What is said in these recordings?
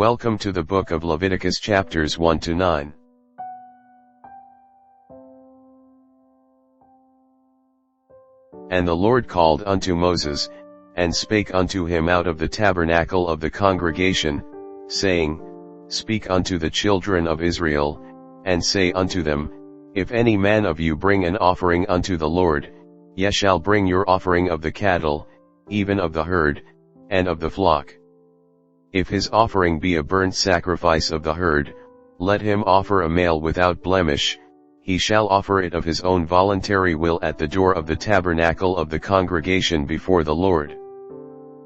Welcome to the book of Leviticus chapters 1 to 9. And the Lord called unto Moses, and spake unto him out of the tabernacle of the congregation, saying, Speak unto the children of Israel, and say unto them, If any man of you bring an offering unto the Lord, ye shall bring your offering of the cattle, even of the herd, and of the flock. If his offering be a burnt sacrifice of the herd, let him offer a male without blemish. He shall offer it of his own voluntary will at the door of the tabernacle of the congregation before the Lord.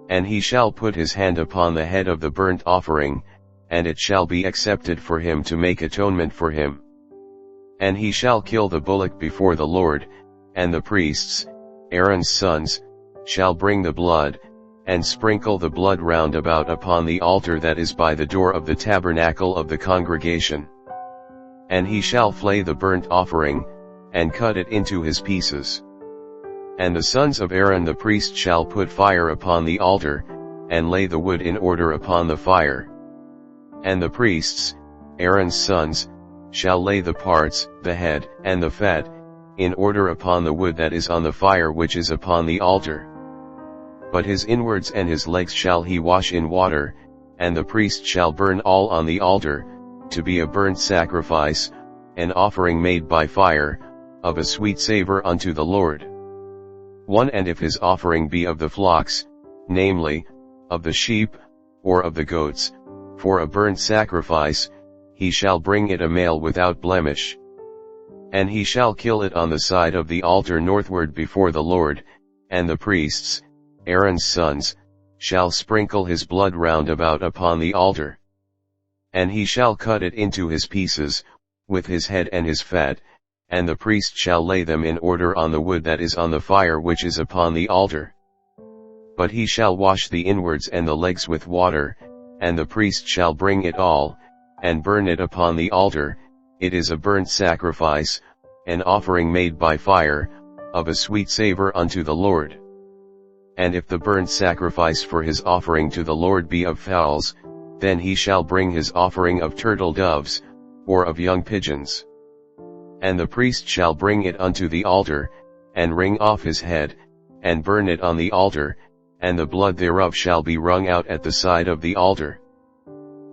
And he shall put his hand upon the head of the burnt offering, and it shall be accepted for him to make atonement for him. And he shall kill the bullock before the Lord, and the priests, Aaron's sons, shall bring the blood, and sprinkle the blood round about upon the altar that is by the door of the tabernacle of the congregation. And he shall flay the burnt offering, and cut it into his pieces. And the sons of Aaron the priest shall put fire upon the altar, and lay the wood in order upon the fire. And the priests, Aaron's sons, shall lay the parts, the head, and the fat, in order upon the wood that is on the fire which is upon the altar. But his inwards and his legs shall he wash in water, and the priest shall burn all on the altar, to be a burnt sacrifice, an offering made by fire, of a sweet savor unto the Lord. 1. And if his offering be of the flocks, namely, of the sheep, or of the goats, for a burnt sacrifice, he shall bring it a male without blemish. And he shall kill it on the side of the altar northward before the Lord, and the priests, Aaron's sons, shall sprinkle his blood round about upon the altar. And he shall cut it into his pieces, with his head and his fat, and the priest shall lay them in order on the wood that is on the fire which is upon the altar. But he shall wash the inwards and the legs with water, and the priest shall bring it all, and burn it upon the altar. It is a burnt sacrifice, an offering made by fire, of a sweet savor unto the Lord. And if the burnt sacrifice for his offering to the Lord be of fowls, then he shall bring his offering of turtle doves, or of young pigeons. And the priest shall bring it unto the altar, and wring off his head, and burn it on the altar, and the blood thereof shall be wrung out at the side of the altar.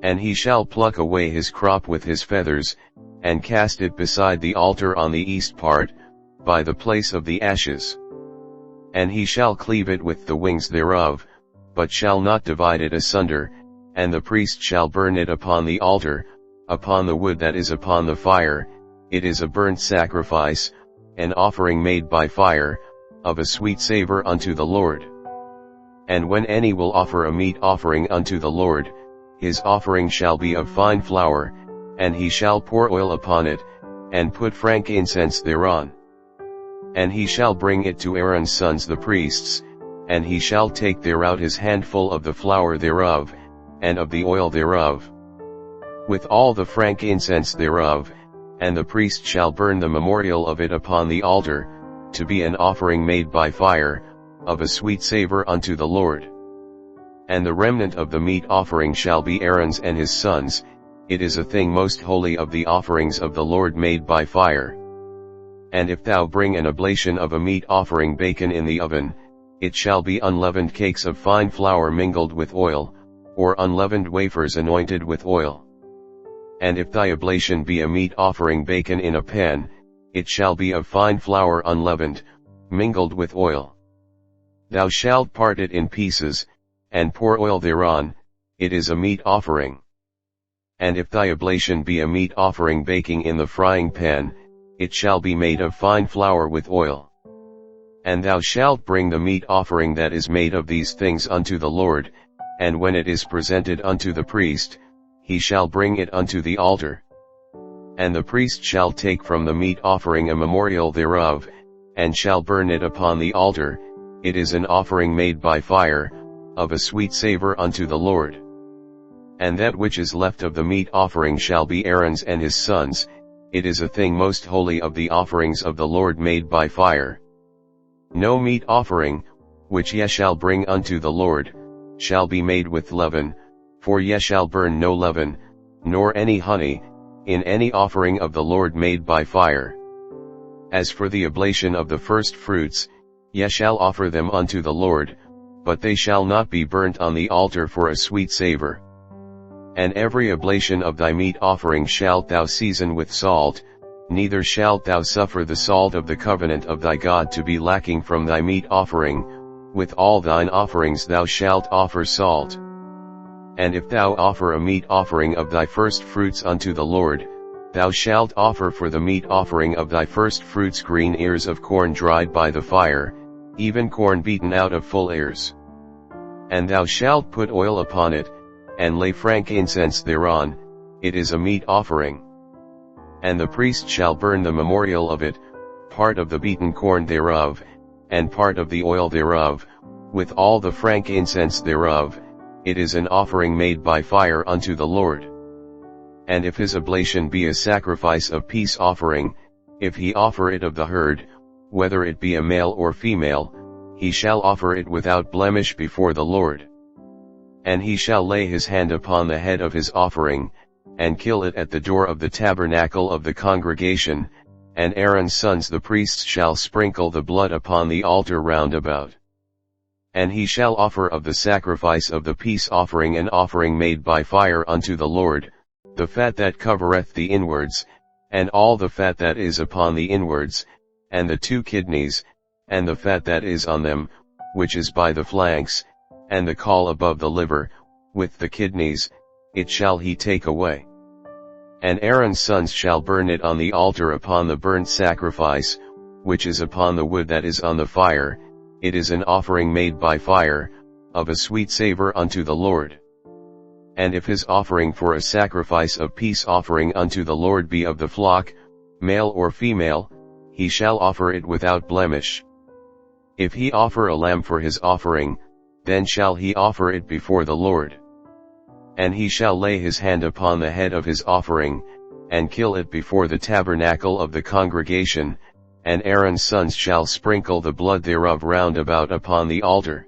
And he shall pluck away his crop with his feathers, and cast it beside the altar on the east part, by the place of the ashes. And he shall cleave it with the wings thereof, but shall not divide it asunder, and the priest shall burn it upon the altar, upon the wood that is upon the fire. It is a burnt sacrifice, an offering made by fire, of a sweet savor unto the Lord. And when any will offer a meat offering unto the Lord, his offering shall be of fine flour, and he shall pour oil upon it, and put frankincense thereon. And he shall bring it to Aaron's sons the priests, and he shall take thereout his handful of the flour thereof, and of the oil thereof, with all the frankincense thereof, and the priest shall burn the memorial of it upon the altar, to be an offering made by fire, of a sweet savor unto the Lord. And the remnant of the meat offering shall be Aaron's and his sons. It is a thing most holy of the offerings of the Lord made by fire. And if thou bring an oblation of a meat offering baken in the oven, it shall be unleavened cakes of fine flour mingled with oil, or unleavened wafers anointed with oil. And if thy oblation be a meat offering baken in a pan, it shall be of fine flour unleavened, mingled with oil. Thou shalt part it in pieces, and pour oil thereon. It is a meat offering. And if thy oblation be a meat offering baking in the frying pan, it shall be made of fine flour with oil. And thou shalt bring the meat offering that is made of these things unto the Lord, and when it is presented unto the priest, he shall bring it unto the altar. And the priest shall take from the meat offering a memorial thereof, and shall burn it upon the altar. It is an offering made by fire, of a sweet savor unto the Lord. And that which is left of the meat offering shall be Aaron's and his sons. It is a thing most holy of the offerings of the Lord made by fire. No meat offering, which ye shall bring unto the Lord, shall be made with leaven, For ye shall burn no leaven, nor any honey, in any offering of the Lord made by fire. As for the oblation of the first fruits, ye shall offer them unto the Lord, but they shall not be burnt on the altar for a sweet savor. And every oblation of thy meat offering shalt thou season with salt, neither shalt thou suffer the salt of the covenant of thy God to be lacking from thy meat offering. With all thine offerings thou shalt offer salt. And if thou offer a meat offering of thy first fruits unto the Lord, thou shalt offer for the meat offering of thy first fruits green ears of corn dried by the fire, even corn beaten out of full ears. And thou shalt put oil upon it, and lay frankincense thereon, it is a meat offering. And the priest shall burn the memorial of it, part of the beaten corn thereof, and part of the oil thereof, with all the frankincense thereof, it is an offering made by fire unto the Lord. And if his oblation be a sacrifice of peace offering, if he offer it of the herd, whether it be a male or female, he shall offer it without blemish before the Lord. And he shall lay his hand upon the head of his offering, and kill it at the door of the tabernacle of the congregation, and Aaron's sons the priests shall sprinkle the blood upon the altar round about. And he shall offer of the sacrifice of the peace offering an offering made by fire unto the Lord, the fat that covereth the inwards, and all the fat that is upon the inwards, and the 2 kidneys, and the fat that is on them, which is by the flanks, and the caul above the liver, with the kidneys, it shall he take away. And Aaron's sons shall burn it on the altar upon the burnt sacrifice, which is upon the wood that is on the fire, it is an offering made by fire, of a sweet savor unto the Lord. And if his offering for a sacrifice of peace offering unto the Lord be of the flock, male or female, he shall offer it without blemish. If he offer a lamb for his offering, then shall he offer it before the Lord. And he shall lay his hand upon the head of his offering, and kill it before the tabernacle of the congregation, and Aaron's sons shall sprinkle the blood thereof round about upon the altar.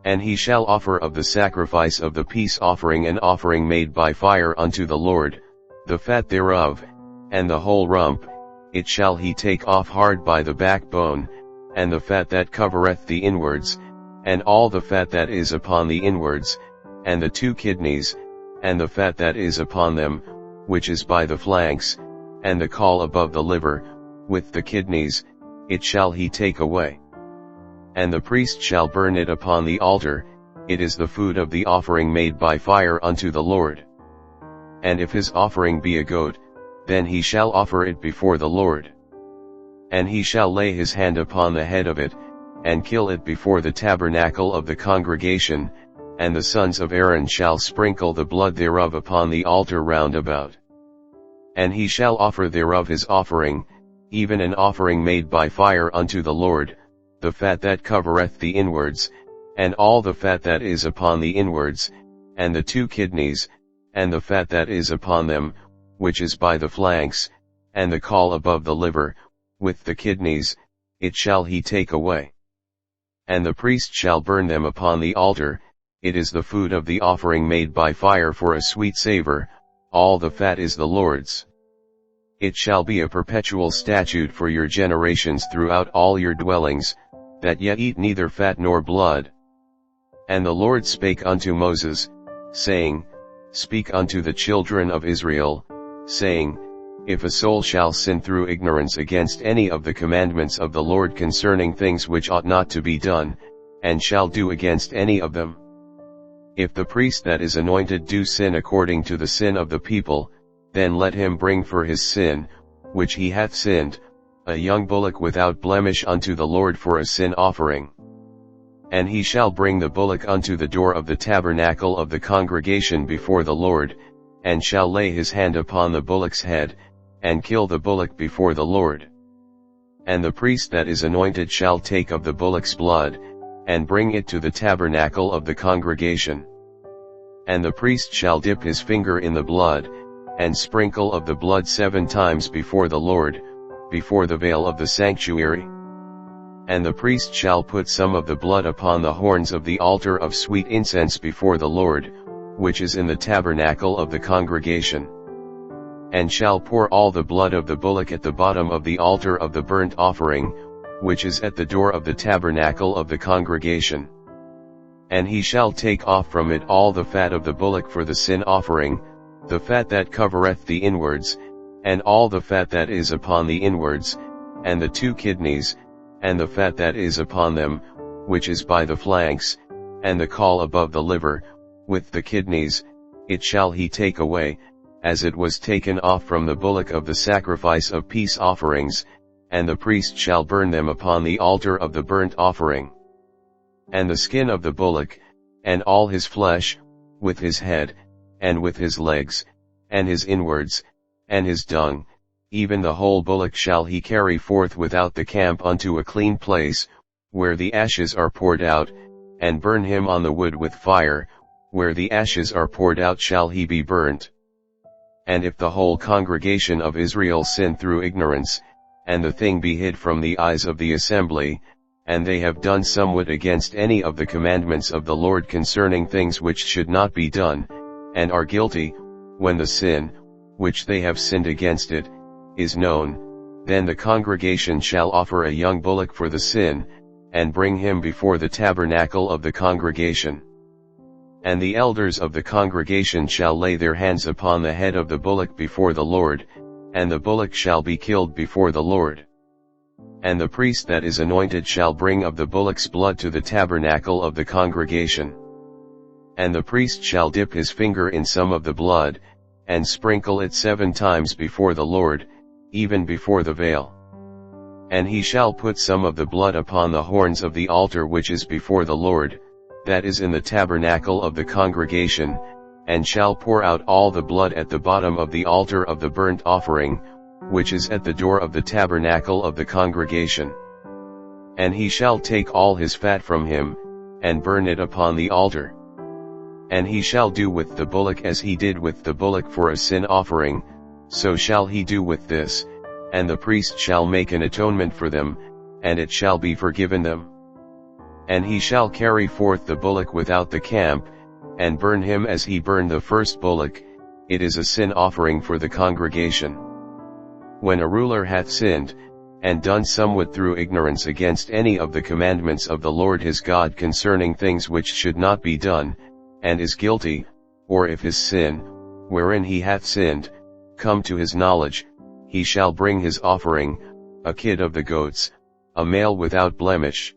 And he shall offer of the sacrifice of the peace offering an offering made by fire unto the Lord, the fat thereof, and the whole rump, it shall he take off hard by the backbone, and the fat that covereth the inwards, and all the fat that is upon the inwards, and the 2 kidneys, and the fat that is upon them, which is by the flanks, and the caul above the liver, with the kidneys, it shall he take away. And the priest shall burn it upon the altar, it is the food of the offering made by fire unto the Lord. And if his offering be a goat, then he shall offer it before the Lord. And he shall lay his hand upon the head of it, and kill it before the tabernacle of the congregation, and the sons of Aaron shall sprinkle the blood thereof upon the altar round about. And he shall offer thereof his offering, even an offering made by fire unto the Lord, the fat that covereth the inwards, and all the fat that is upon the inwards, and the 2 kidneys, and the fat that is upon them, which is by the flanks, and the caul above the liver, with the kidneys, it shall he take away. And the priest shall burn them upon the altar, it is the food of the offering made by fire for a sweet savor, all the fat is the Lord's. It shall be a perpetual statute for your generations throughout all your dwellings, that ye eat neither fat nor blood. And the Lord spake unto Moses, saying, Speak unto the children of Israel, saying, If a soul shall sin through ignorance against any of the commandments of the Lord concerning things which ought not to be done, and shall do against any of them. If the priest that is anointed do sin according to the sin of the people, then let him bring for his sin, which he hath sinned, a young bullock without blemish unto the Lord for a sin offering. And he shall bring the bullock unto the door of the tabernacle of the congregation before the Lord, and shall lay his hand upon the bullock's head, and kill the bullock before the Lord. And the priest that is anointed shall take of the bullock's blood, and bring it to the tabernacle of the congregation. And the priest shall dip his finger in the blood, and sprinkle of the blood 7 times before the Lord, before the veil of the sanctuary. And the priest shall put some of the blood upon the horns of the altar of sweet incense before the Lord, which is in the tabernacle of the congregation. And shall pour all the blood of the bullock at the bottom of the altar of the burnt offering, which is at the door of the tabernacle of the congregation. And he shall take off from it all the fat of the bullock for the sin offering, the fat that covereth the inwards, and all the fat that is upon the inwards, and the 2 kidneys, and the fat that is upon them, which is by the flanks, and the caul above the liver, with the kidneys, it shall he take away, as it was taken off from the bullock of the sacrifice of peace offerings, and the priest shall burn them upon the altar of the burnt offering. And the skin of the bullock, and all his flesh, with his head, and with his legs, and his inwards, and his dung, even the whole bullock shall he carry forth without the camp unto a clean place, where the ashes are poured out, and burn him on the wood with fire, where the ashes are poured out shall he be burnt. And if the whole congregation of Israel sin through ignorance, and the thing be hid from the eyes of the assembly, and they have done somewhat against any of the commandments of the Lord concerning things which should not be done, and are guilty, when the sin, which they have sinned against it, is known, then the congregation shall offer a young bullock for the sin, and bring him before the tabernacle of the congregation. And the elders of the congregation shall lay their hands upon the head of the bullock before the Lord, and the bullock shall be killed before the Lord. And the priest that is anointed shall bring of the bullock's blood to the tabernacle of the congregation. And the priest shall dip his finger in some of the blood, and sprinkle it 7 times before the Lord, even before the veil. And he shall put some of the blood upon the horns of the altar which is before the Lord, that is in the tabernacle of the congregation, and shall pour out all the blood at the bottom of the altar of the burnt offering, which is at the door of the tabernacle of the congregation. And he shall take all his fat from him, and burn it upon the altar. And he shall do with the bullock as he did with the bullock for a sin offering, so shall he do with this, and the priest shall make an atonement for them, and it shall be forgiven them. And he shall carry forth the bullock without the camp, and burn him as he burned the first bullock, it is a sin offering for the congregation. When a ruler hath sinned, and done somewhat through ignorance against any of the commandments of the Lord his God concerning things which should not be done, and is guilty, or if his sin, wherein he hath sinned, come to his knowledge, he shall bring his offering, a kid of the goats, a male without blemish.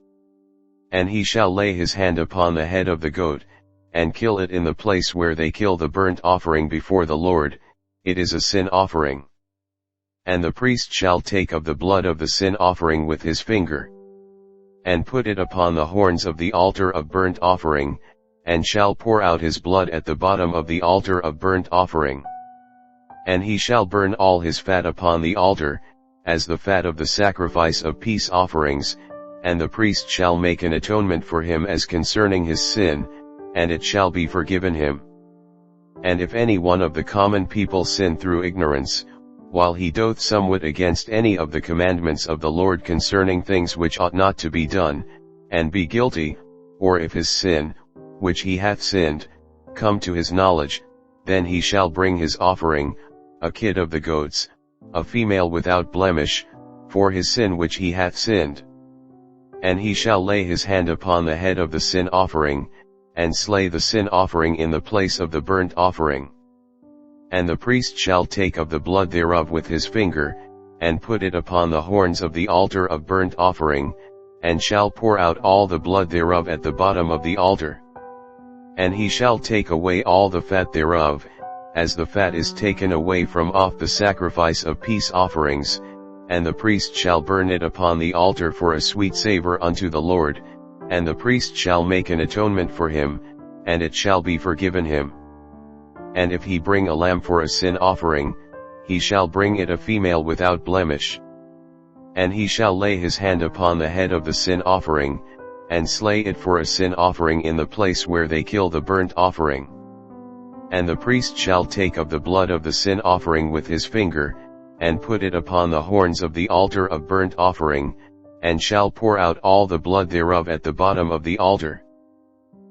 And he shall lay his hand upon the head of the goat, and kill it in the place where they kill the burnt offering before the Lord, it is a sin offering. And the priest shall take of the blood of the sin offering with his finger, and put it upon the horns of the altar of burnt offering, and shall pour out his blood at the bottom of the altar of burnt offering. And he shall burn all his fat upon the altar, as the fat of the sacrifice of peace offerings, and the priest shall make an atonement for him as concerning his sin, and it shall be forgiven him. And if any one of the common people sin through ignorance, while he doth somewhat against any of the commandments of the Lord concerning things which ought not to be done, and be guilty, or if his sin, which he hath sinned, come to his knowledge, then he shall bring his offering, a kid of the goats, a female without blemish, for his sin which he hath sinned. And he shall lay his hand upon the head of the sin offering, and slay the sin offering in the place of the burnt offering. And the priest shall take of the blood thereof with his finger, and put it upon the horns of the altar of burnt offering, and shall pour out all the blood thereof at the bottom of the altar. And he shall take away all the fat thereof, as the fat is taken away from off the sacrifice of peace offerings, and the priest shall burn it upon the altar for a sweet savor unto the Lord, and the priest shall make an atonement for him, and it shall be forgiven him. And if he bring a lamb for a sin offering, he shall bring it a female without blemish. And he shall lay his hand upon the head of the sin offering, and slay it for a sin offering in the place where they kill the burnt offering. And the priest shall take of the blood of the sin offering with his finger, and put it upon the horns of the altar of burnt offering, and shall pour out all the blood thereof at the bottom of the altar.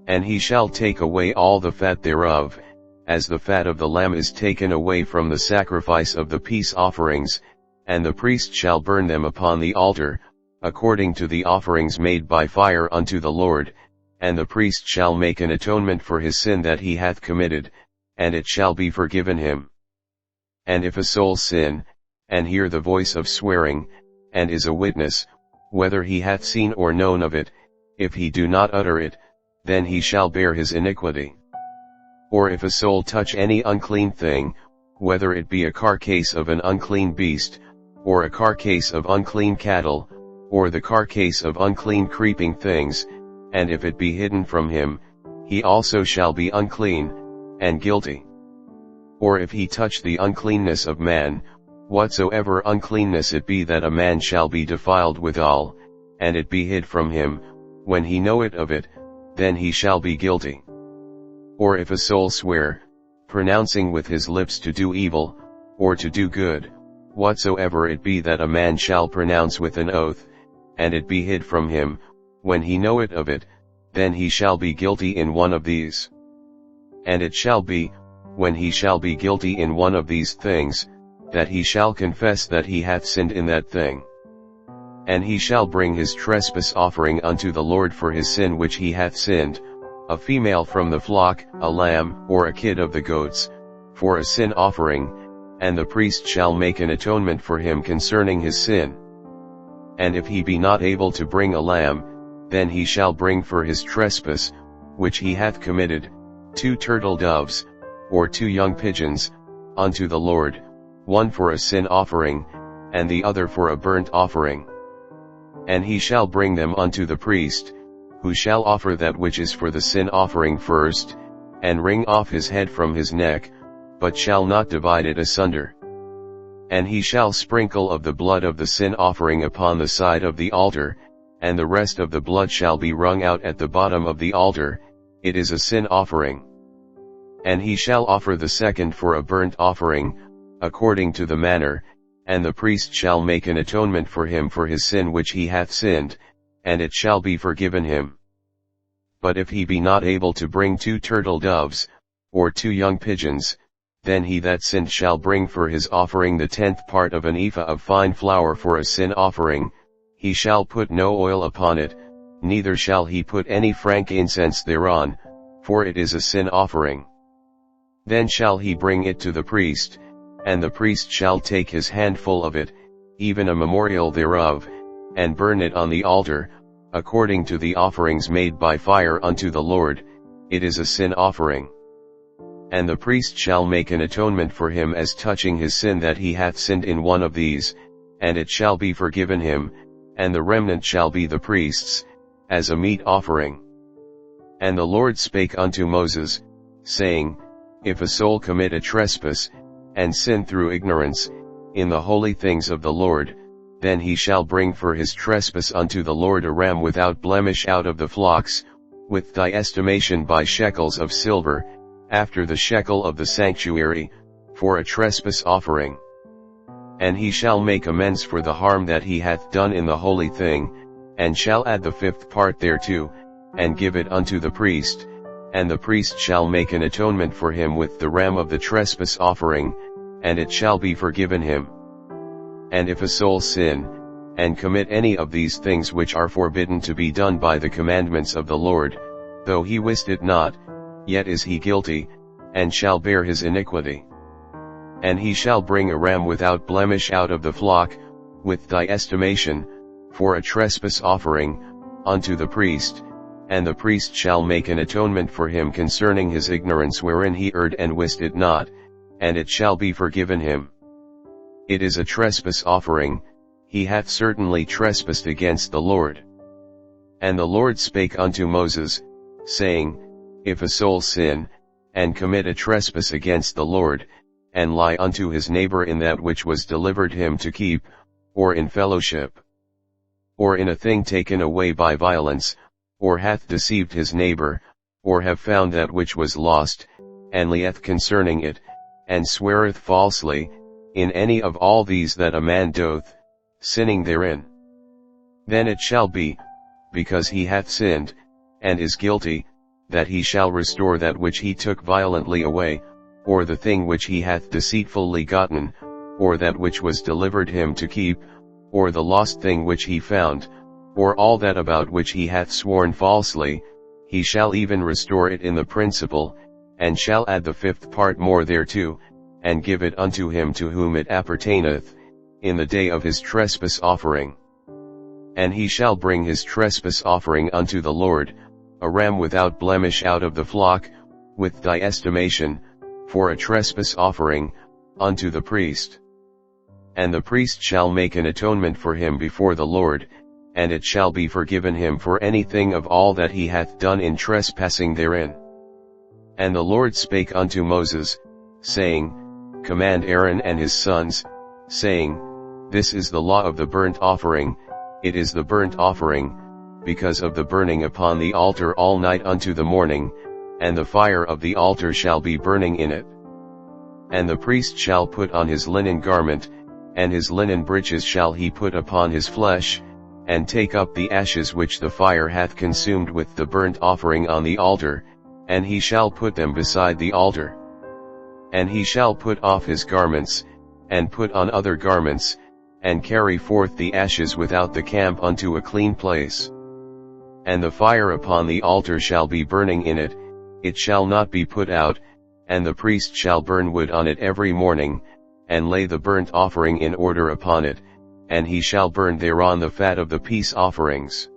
And he shall take away all the fat thereof, as the fat of the lamb is taken away from the sacrifice of the peace offerings, and the priest shall burn them upon the altar, according to the offerings made by fire unto the Lord, and the priest shall make an atonement for his sin that he hath committed, and it shall be forgiven him. And if a soul sin, and hear the voice of swearing, and is a witness, whether he hath seen or known of it, if he do not utter it, then he shall bear his iniquity. Or if a soul touch any unclean thing, whether it be a carcase of an unclean beast, or a carcase of unclean cattle, or the carcase of unclean creeping things, and if it be hidden from him, he also shall be unclean, and guilty. Or if he touch the uncleanness of man, whatsoever uncleanness it be that a man shall be defiled withal, and it be hid from him, when he knoweth of it, then he shall be guilty. Or if a soul swear, pronouncing with his lips to do evil, or to do good, whatsoever it be that a man shall pronounce with an oath, and it be hid from him, when he knoweth of it, then he shall be guilty in one of these. And it shall be, when he shall be guilty in one of these things, that he shall confess that he hath sinned in that thing. And he shall bring his trespass offering unto the Lord for his sin which he hath sinned, a female from the flock, a lamb, or a kid of the goats, for a sin offering, and the priest shall make an atonement for him concerning his sin. And if he be not able to bring a lamb, then he shall bring for his trespass, which he hath committed, 2 turtle doves, or 2 young pigeons, unto the Lord, one for a sin offering, and the other for a burnt offering. And he shall bring them unto the priest, who shall offer that which is for the sin offering first, and wring off his head from his neck, but shall not divide it asunder. And he shall sprinkle of the blood of the sin offering upon the side of the altar, and the rest of the blood shall be wrung out at the bottom of the altar, it is a sin offering. And he shall offer the second for a burnt offering, according to the manner, and the priest shall make an atonement for him for his sin which he hath sinned, and it shall be forgiven him. But if he be not able to bring 2 turtle doves, or 2 young pigeons, then he that sinned shall bring for his offering the 10th part of an ephah of fine flour for a sin offering, he shall put no oil upon it, neither shall he put any frankincense thereon, for it is a sin offering. Then shall he bring it to the priest, and the priest shall take his handful of it, even a memorial thereof, and burn it on the altar, according to the offerings made by fire unto the Lord, it is a sin offering. And the priest shall make an atonement for him as touching his sin that he hath sinned in one of these, and it shall be forgiven him, and the remnant shall be the priest's, as a meat offering. And the Lord spake unto Moses, saying, If a soul commit a trespass, and sin through ignorance, in the holy things of the Lord, then he shall bring for his trespass unto the Lord a ram without blemish out of the flocks, with thy estimation by shekels of silver, after the shekel of the sanctuary, for a trespass offering. And he shall make amends for the harm that he hath done in the holy thing, and shall add the 5th part thereto, and give it unto the priest, and the priest shall make an atonement for him with the ram of the trespass offering, and it shall be forgiven him. And if a soul sin, and commit any of these things which are forbidden to be done by the commandments of the Lord, though he wist it not, yet is he guilty, and shall bear his iniquity. And he shall bring a ram without blemish out of the flock, with thy estimation, for a trespass offering, unto the priest, and the priest shall make an atonement for him concerning his ignorance wherein he erred and wist it not, and it shall be forgiven him. It is a trespass offering, he hath certainly trespassed against the Lord. And the Lord spake unto Moses, saying, If a soul sin, and commit a trespass against the Lord, and lie unto his neighbor in that which was delivered him to keep, or in fellowship, or in a thing taken away by violence, or hath deceived his neighbor, or have found that which was lost, and lieth concerning it, and sweareth falsely, in any of all these that a man doth, sinning therein. Then it shall be, because he hath sinned, and is guilty, that he shall restore that which he took violently away, or the thing which he hath deceitfully gotten, or that which was delivered him to keep, or the lost thing which he found, or all that about which he hath sworn falsely, he shall even restore it in the principal, and shall add the fifth part more thereto, and give it unto him to whom it appertaineth, in the day of his trespass offering. And he shall bring his trespass offering unto the Lord, a ram without blemish out of the flock, with thy estimation, for a trespass offering, unto the priest. And the priest shall make an atonement for him before the Lord, and it shall be forgiven him for anything of all that he hath done in trespassing therein. And the Lord spake unto Moses, saying, Command Aaron and his sons, saying, This is the law of the burnt offering, it is the burnt offering, because of the burning upon the altar all night unto the morning, and the fire of the altar shall be burning in it. And the priest shall put on his linen garment, and his linen breeches shall he put upon his flesh, and take up the ashes which the fire hath consumed with the burnt offering on the altar, and he shall put them beside the altar. And he shall put off his garments, and put on other garments, and carry forth the ashes without the camp unto a clean place. And the fire upon the altar shall be burning in it, it shall not be put out, and the priest shall burn wood on it every morning, and lay the burnt offering in order upon it, and he shall burn thereon the fat of the peace offerings.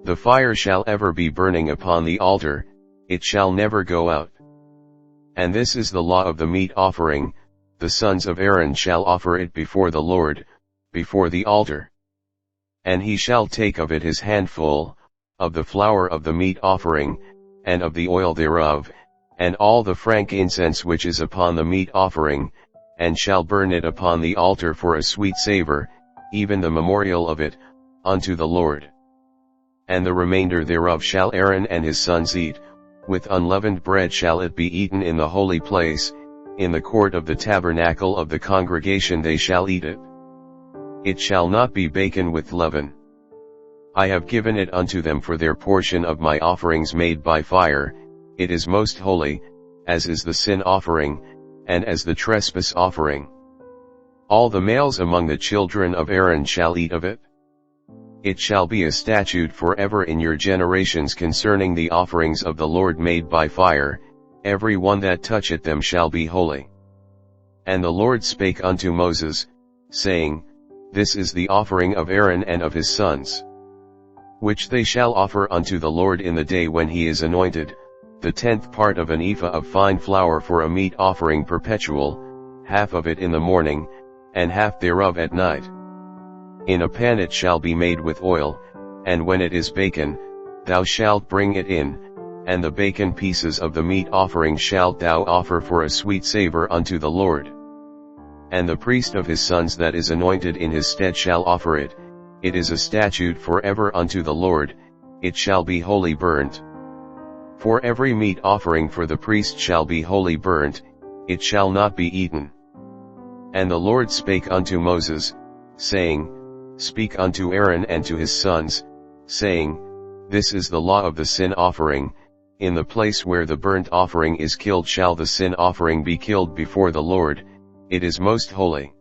The fire shall ever be burning upon the altar, it shall never go out. And this is the law of the meat offering, the sons of Aaron shall offer it before the Lord, before the altar. And he shall take of it his handful, of the flour of the meat offering, and of the oil thereof, and all the frankincense which is upon the meat offering, and shall burn it upon the altar for a sweet savor, even the memorial of it, unto the Lord. And the remainder thereof shall Aaron and his sons eat, with unleavened bread shall it be eaten in the holy place, in the court of the tabernacle of the congregation they shall eat it. It shall not be baken with leaven. I have given it unto them for their portion of my offerings made by fire, it is most holy, as is the sin offering, and as the trespass offering. All the males among the children of Aaron shall eat of it. It shall be a statute forever in your generations concerning the offerings of the Lord made by fire, every one that toucheth them shall be holy. And the Lord spake unto Moses, saying, This is the offering of Aaron and of his sons, which they shall offer unto the Lord in the day when he is anointed, the 10th part of an ephah of fine flour for a meat offering perpetual, half of it in the morning, and half thereof at night. In a pan it shall be made with oil, and when it is baken, thou shalt bring it in, and the baken pieces of the meat offering shalt thou offer for a sweet savor unto the Lord. And the priest of his sons that is anointed in his stead shall offer it, it is a statute forever unto the Lord, it shall be wholly burnt. For every meat offering for the priest shall be wholly burnt, it shall not be eaten. And the Lord spake unto Moses, saying, Speak unto Aaron and to his sons, saying, This is the law of the sin offering, in the place where the burnt offering is killed shall the sin offering be killed before the Lord, it is most holy.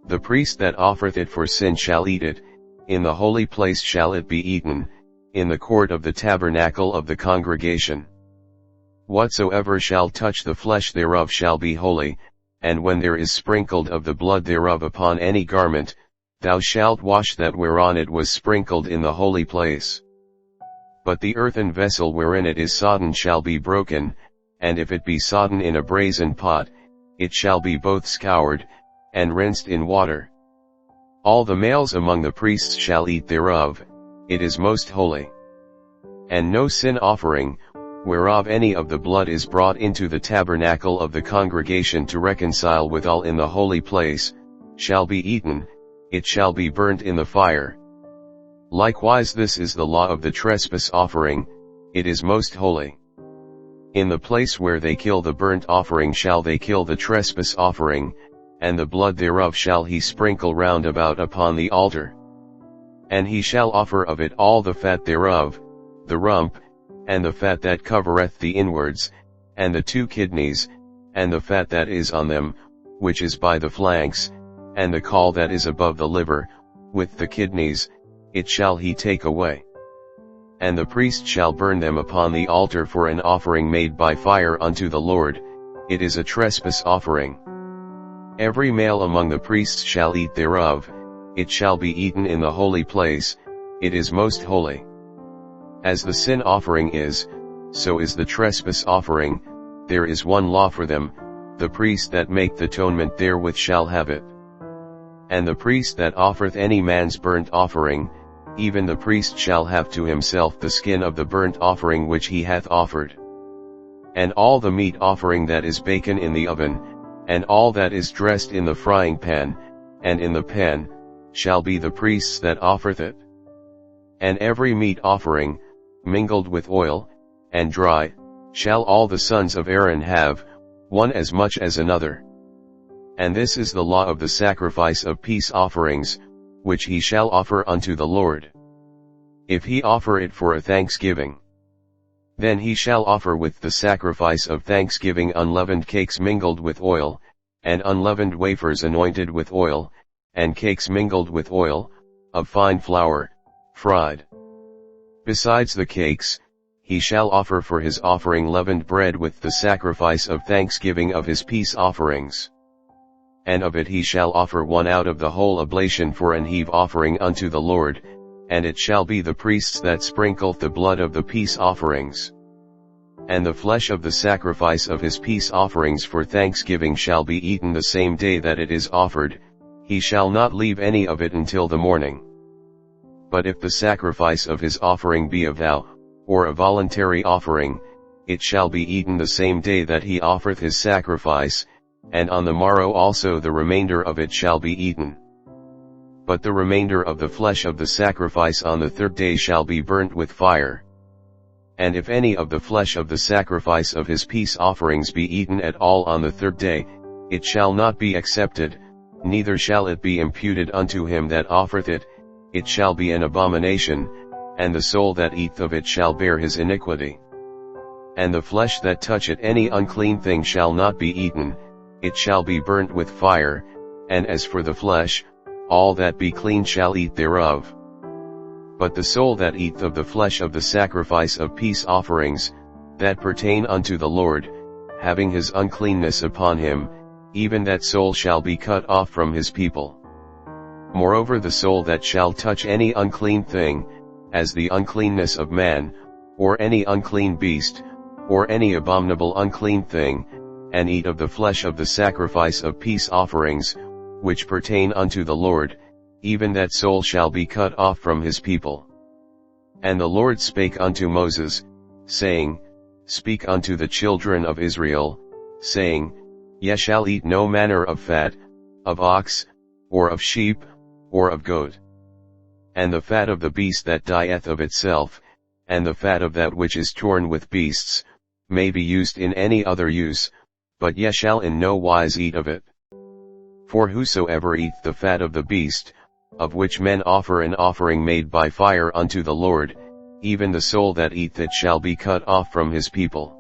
The priest that offereth it for sin shall eat it, in the holy place shall it be eaten, in the court of the tabernacle of the congregation. Whatsoever shall touch the flesh thereof shall be holy, and when there is sprinkled of the blood thereof upon any garment, thou shalt wash that whereon it was sprinkled in the holy place. But the earthen vessel wherein it is sodden shall be broken, and if it be sodden in a brazen pot, it shall be both scoured, and rinsed in water. All the males among the priests shall eat thereof, it is most holy. And no sin offering, whereof any of the blood is brought into the tabernacle of the congregation to reconcile withal in the holy place, shall be eaten, it shall be burnt in the fire. Likewise this is the law of the trespass offering, it is most holy. In the place where they kill the burnt offering shall they kill the trespass offering, and the blood thereof shall he sprinkle round about upon the altar. And he shall offer of it all the fat thereof, the rump, and the fat that covereth the inwards, and the 2 kidneys, and the fat that is on them, which is by the flanks, and the caul that is above the liver, with the kidneys, it shall he take away. And the priest shall burn them upon the altar for an offering made by fire unto the Lord, it is a trespass offering. Every male among the priests shall eat thereof, it shall be eaten in the holy place, it is most holy. As the sin offering is, so is the trespass offering, there is one law for them, the priest that maketh atonement therewith shall have it. And the priest that offereth any man's burnt offering, even the priest shall have to himself the skin of the burnt offering which he hath offered. And all the meat offering that is baken in the oven, and all that is dressed in the frying pan, and in the pan, shall be the priest's that offereth it. And every meat offering, mingled with oil, and dry, shall all the sons of Aaron have, one as much as another. And this is the law of the sacrifice of peace offerings, which he shall offer unto the Lord. If he offer it for a thanksgiving, then he shall offer with the sacrifice of thanksgiving unleavened cakes mingled with oil, and unleavened wafers anointed with oil, and cakes mingled with oil, of fine flour, fried. Besides the cakes, he shall offer for his offering leavened bread with the sacrifice of thanksgiving of his peace offerings. And of it he shall offer one out of the whole oblation for an heave offering unto the Lord, and it shall be the priest's that sprinkleth the blood of the peace offerings. And the flesh of the sacrifice of his peace offerings for thanksgiving shall be eaten the same day that it is offered, he shall not leave any of it until the morning. But if the sacrifice of his offering be a vow, or a voluntary offering, it shall be eaten the same day that he offereth his sacrifice, and on the morrow also the remainder of it shall be eaten. But the remainder of the flesh of the sacrifice on the 3rd day shall be burnt with fire. And if any of the flesh of the sacrifice of his peace offerings be eaten at all on the 3rd day, it shall not be accepted, neither shall it be imputed unto him that offereth it, it shall be an abomination, and the soul that eateth of it shall bear his iniquity. And the flesh that toucheth any unclean thing shall not be eaten, it shall be burnt with fire, and as for the flesh, all that be clean shall eat thereof. But the soul that eateth of the flesh of the sacrifice of peace offerings, that pertain unto the Lord, having his uncleanness upon him, even that soul shall be cut off from his people. Moreover the soul that shall touch any unclean thing, as the uncleanness of man, or any unclean beast, or any abominable unclean thing, and eat of the flesh of the sacrifice of peace offerings, which pertain unto the Lord, even that soul shall be cut off from his people. And the Lord spake unto Moses, saying, Speak unto the children of Israel, saying, Ye shall eat no manner of fat, of ox, or of sheep, or of goat. And the fat of the beast that dieth of itself, and the fat of that which is torn with beasts, may be used in any other use, but ye shall in no wise eat of it. For whosoever eateth the fat of the beast, of which men offer an offering made by fire unto the Lord, even the soul that eateth it shall be cut off from his people.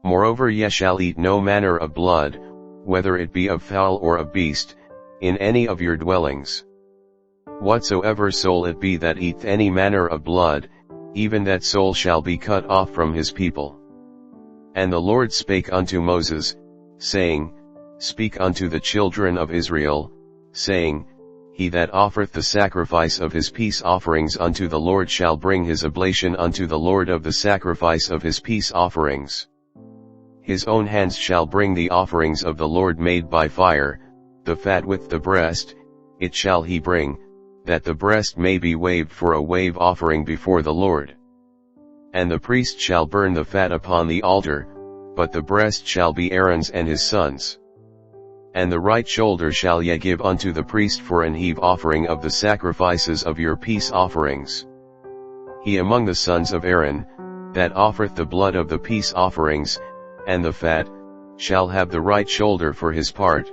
Moreover ye shall eat no manner of blood, whether it be of fowl or of beast, in any of your dwellings. Whatsoever soul it be that eateth any manner of blood, even that soul shall be cut off from his people. And the Lord spake unto Moses, saying, Speak unto the children of Israel, saying, He that offereth the sacrifice of his peace offerings unto the Lord shall bring his oblation unto the Lord of the sacrifice of his peace offerings. His own hands shall bring the offerings of the Lord made by fire, the fat with the breast, it shall he bring, that the breast may be waved for a wave offering before the Lord. And the priest shall burn the fat upon the altar, but the breast shall be Aaron's and his sons'. And the right shoulder shall ye give unto the priest for an heave offering of the sacrifices of your peace offerings. He among the sons of Aaron, that offereth the blood of the peace offerings, and the fat, shall have the right shoulder for his part.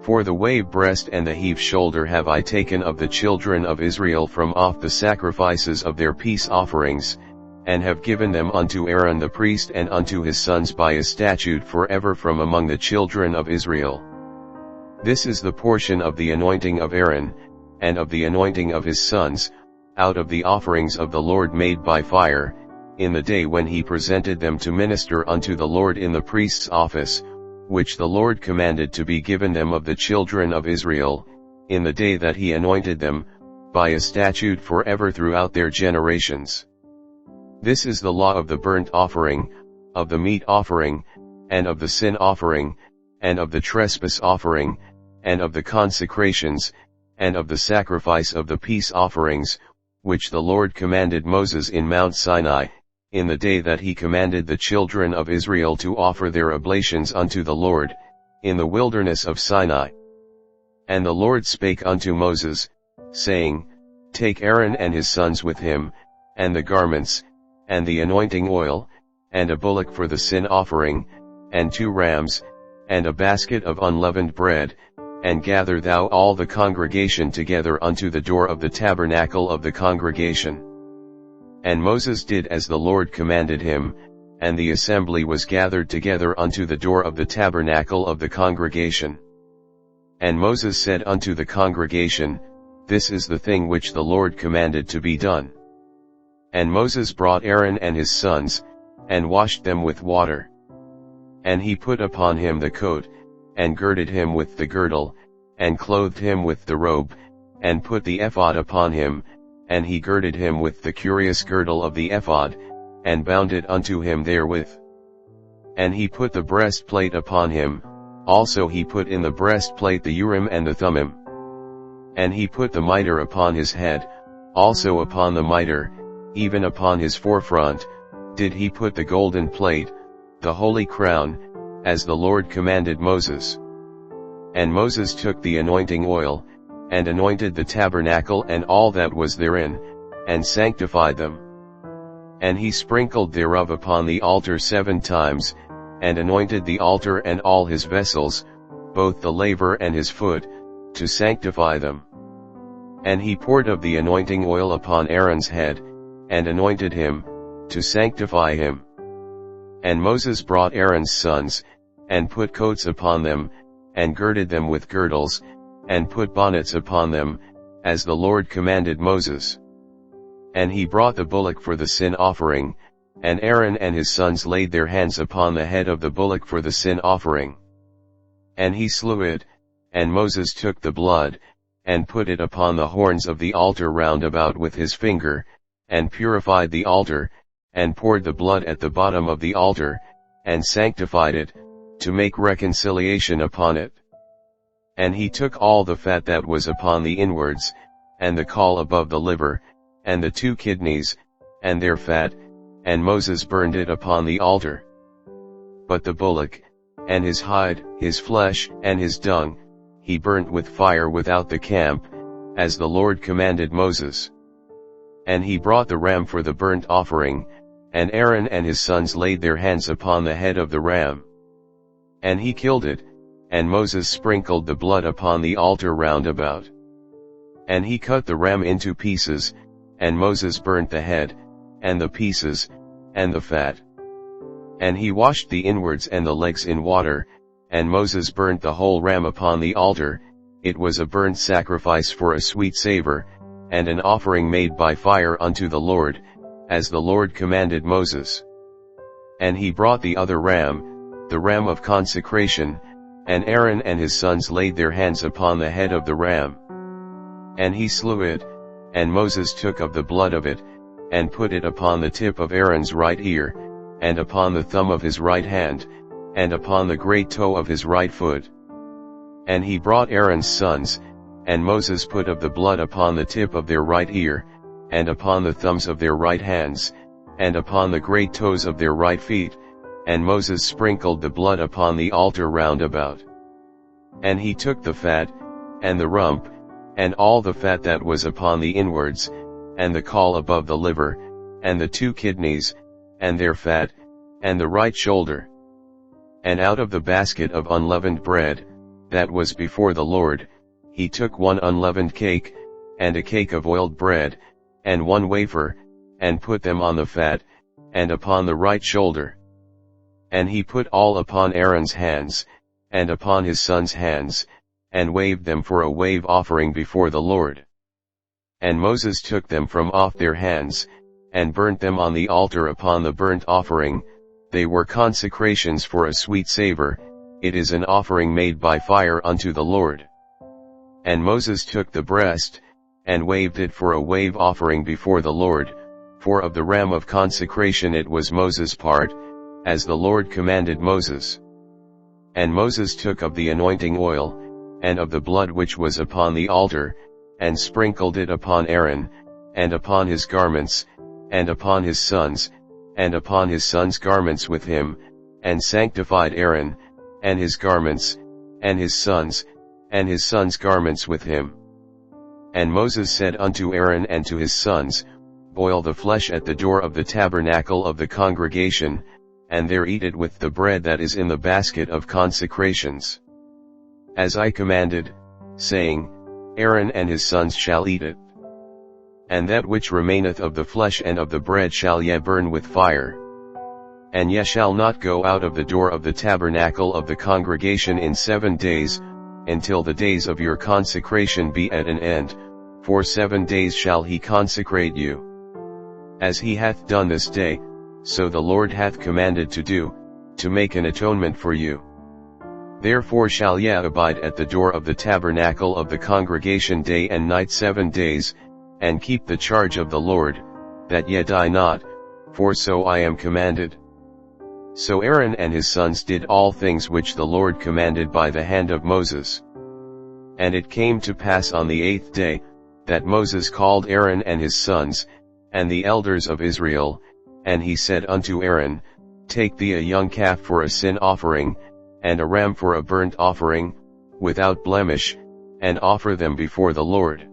For the wave breast and the heave shoulder have I taken of the children of Israel from off the sacrifices of their peace offerings, and have given them unto Aaron the priest and unto his sons by a statute forever from among the children of Israel. This is the portion of the anointing of Aaron, and of the anointing of his sons, out of the offerings of the Lord made by fire, in the day when he presented them to minister unto the Lord in the priest's office, which the Lord commanded to be given them of the children of Israel, in the day that he anointed them, by a statute forever throughout their generations. This is the law of the burnt offering, of the meat offering, and of the sin offering, and of the trespass offering, and of the consecrations, and of the sacrifice of the peace offerings, which the Lord commanded Moses in Mount Sinai, in the day that he commanded the children of Israel to offer their oblations unto the Lord, in the wilderness of Sinai. And the Lord spake unto Moses, saying, Take Aaron and his sons with him, and the garments, and the anointing oil, and a bullock for the sin offering, and 2 rams, and a basket of unleavened bread, and gather thou all the congregation together unto the door of the tabernacle of the congregation. And Moses did as the Lord commanded him, and the assembly was gathered together unto the door of the tabernacle of the congregation. And Moses said unto the congregation, This is the thing which the Lord commanded to be done. And Moses brought Aaron and his sons, and washed them with water. And he put upon him the coat, and girded him with the girdle, and clothed him with the robe, and put the ephod upon him, and he girded him with the curious girdle of the ephod, and bound it unto him therewith. And he put the breastplate upon him, also he put in the breastplate the Urim and the Thummim. And he put the mitre upon his head, also upon the mitre, even upon his forefront, did he put the golden plate, the holy crown, as the Lord commanded Moses. And Moses took the anointing oil, and anointed the tabernacle and all that was therein, and sanctified them. And he sprinkled thereof upon the altar 7 times, and anointed the altar and all his vessels, both the laver and his foot, to sanctify them. And he poured of the anointing oil upon Aaron's head, and anointed him, to sanctify him. And Moses brought Aaron's sons, and put coats upon them, and girded them with girdles, and put bonnets upon them, as the Lord commanded Moses. And he brought the bullock for the sin offering, and Aaron and his sons laid their hands upon the head of the bullock for the sin offering. And he slew it, and Moses took the blood, and put it upon the horns of the altar round about with his finger, and purified the altar, and poured the blood at the bottom of the altar, and sanctified it, to make reconciliation upon it. And he took all the fat that was upon the inwards, and the caul above the liver, and the 2 kidneys, and their fat, and Moses burned it upon the altar. But the bullock, and his hide, his flesh, and his dung, he burnt with fire without the camp, as the Lord commanded Moses. And he brought the ram for the burnt offering, and Aaron and his sons laid their hands upon the head of the ram. And he killed it, and Moses sprinkled the blood upon the altar round about. And he cut the ram into pieces, and Moses burnt the head, and the pieces, and the fat. And he washed the inwards and the legs in water, and Moses burnt the whole ram upon the altar. It was a burnt sacrifice for a sweet savor, and an offering made by fire unto the Lord, as the Lord commanded Moses. And he brought the other ram, the ram of consecration, and Aaron and his sons laid their hands upon the head of the ram. And he slew it, and Moses took of the blood of it, and put it upon the tip of Aaron's right ear, and upon the thumb of his right hand, and upon the great toe of his right foot. And he brought Aaron's sons, and Moses put of the blood upon the tip of their right ear, and upon the thumbs of their right hands, and upon the great toes of their right feet, and Moses sprinkled the blood upon the altar round about. And he took the fat, and the rump, and all the fat that was upon the inwards, and the caul above the liver, and the 2 kidneys, and their fat, and the right shoulder. And out of the basket of unleavened bread, that was before the Lord, he took 1 unleavened cake, and a cake of oiled bread, and 1 wafer, and put them on the fat, and upon the right shoulder. And he put all upon Aaron's hands, and upon his sons' hands, and waved them for a wave offering before the Lord. And Moses took them from off their hands, and burnt them on the altar upon the burnt offering. They were consecrations for a sweet savor, it is an offering made by fire unto the Lord. And Moses took the breast, and waved it for a wave offering before the Lord, for of the ram of consecration it was Moses' part, as the Lord commanded Moses. And Moses took of the anointing oil, and of the blood which was upon the altar, and sprinkled it upon Aaron, and upon his garments, and upon his sons, and upon his sons' garments with him, and sanctified Aaron, and his garments, and his sons' garments with him. And Moses said unto Aaron and to his sons, Boil the flesh at the door of the tabernacle of the congregation, and there eat it with the bread that is in the basket of consecrations. As I commanded, saying, Aaron and his sons shall eat it. And that which remaineth of the flesh and of the bread shall ye burn with fire. And ye shall not go out of the door of the tabernacle of the congregation in 7 days, until the days of your consecration be at an end, for 7 days shall he consecrate you. As he hath done this day, so the Lord hath commanded to do, to make an atonement for you. Therefore shall ye abide at the door of the tabernacle of the congregation day and night 7 days, and keep the charge of the Lord, that ye die not, for so I am commanded. So Aaron and his sons did all things which the Lord commanded by the hand of Moses. And it came to pass on the 8th day, that Moses called Aaron and his sons, and the elders of Israel, and he said unto Aaron, Take thee a young calf for a sin offering, and a ram for a burnt offering, without blemish, and offer them before the Lord.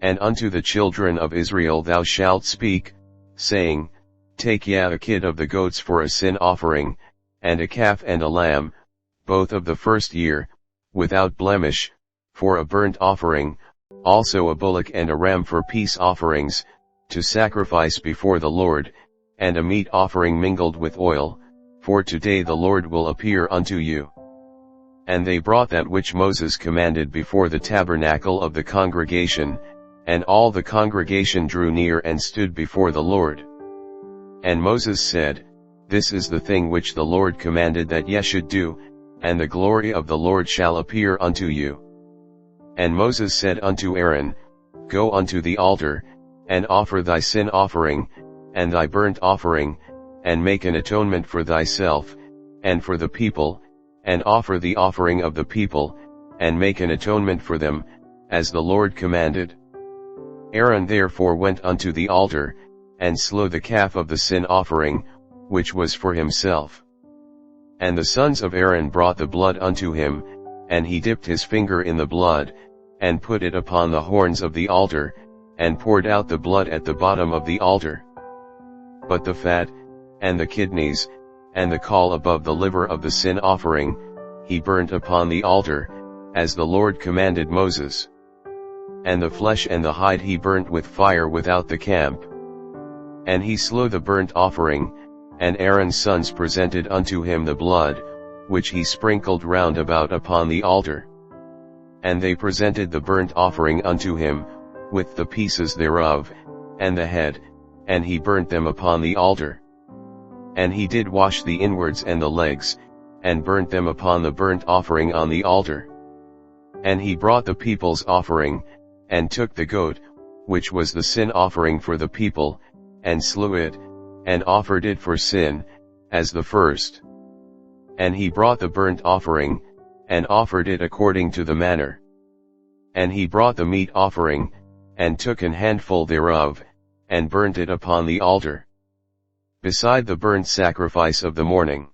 And unto the children of Israel thou shalt speak, saying, Take ye a kid of the goats for a sin offering, and a calf and a lamb, both of the first year, without blemish, for a burnt offering, also a bullock and a ram for peace offerings, to sacrifice before the Lord, and a meat offering mingled with oil, for today the Lord will appear unto you. And they brought that which Moses commanded before the tabernacle of the congregation, and all the congregation drew near and stood before the Lord. And Moses said, This is the thing which the Lord commanded that ye should do, and the glory of the Lord shall appear unto you. And Moses said unto Aaron, Go unto the altar, and offer thy sin offering, and thy burnt offering, and make an atonement for thyself, and for the people, and offer the offering of the people, and make an atonement for them, as the Lord commanded. Aaron therefore went unto the altar, and slew the calf of the sin offering, which was for himself. And the sons of Aaron brought the blood unto him, and he dipped his finger in the blood, and put it upon the horns of the altar, and poured out the blood at the bottom of the altar. But the fat, and the kidneys, and the caul above the liver of the sin offering, he burnt upon the altar, as the Lord commanded Moses. And the flesh and the hide he burnt with fire without the camp. And he slew the burnt offering, and Aaron's sons presented unto him the blood, which he sprinkled round about upon the altar. And they presented the burnt offering unto him, with the pieces thereof, and the head, and he burnt them upon the altar. And he did wash the inwards and the legs, and burnt them upon the burnt offering on the altar. And he brought the people's offering, and took the goat, which was the sin offering for the people, and slew it, and offered it for sin, as the first. And he brought the burnt offering, and offered it according to the manner. And he brought the meat offering, and took an handful thereof, and burnt it upon the altar, beside the burnt sacrifice of the morning.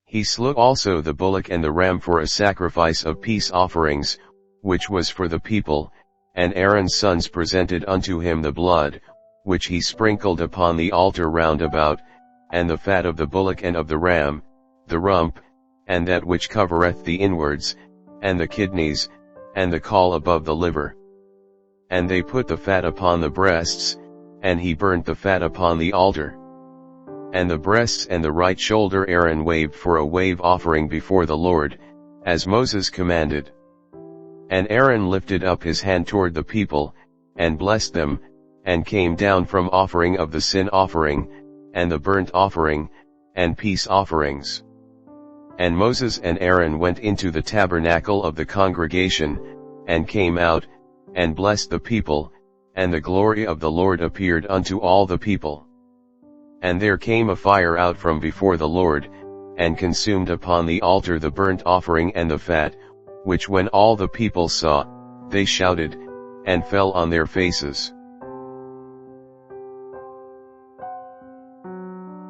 He slew also the bullock and the ram for a sacrifice of peace offerings, which was for the people, and Aaron's sons presented unto him the blood, which he sprinkled upon the altar round about, and the fat of the bullock and of the ram, the rump, and that which covereth the inwards, and the kidneys, and the caul above the liver. And they put the fat upon the breasts, and he burnt the fat upon the altar. And the breasts and the right shoulder Aaron waved for a wave offering before the Lord, as Moses commanded. And Aaron lifted up his hand toward the people, and blessed them, and came down from offering of the sin offering, and the burnt offering, and peace offerings. And Moses and Aaron went into the tabernacle of the congregation, and came out, and blessed the people, and the glory of the Lord appeared unto all the people. And there came a fire out from before the Lord, and consumed upon the altar the burnt offering and the fat, which when all the people saw, they shouted, and fell on their faces.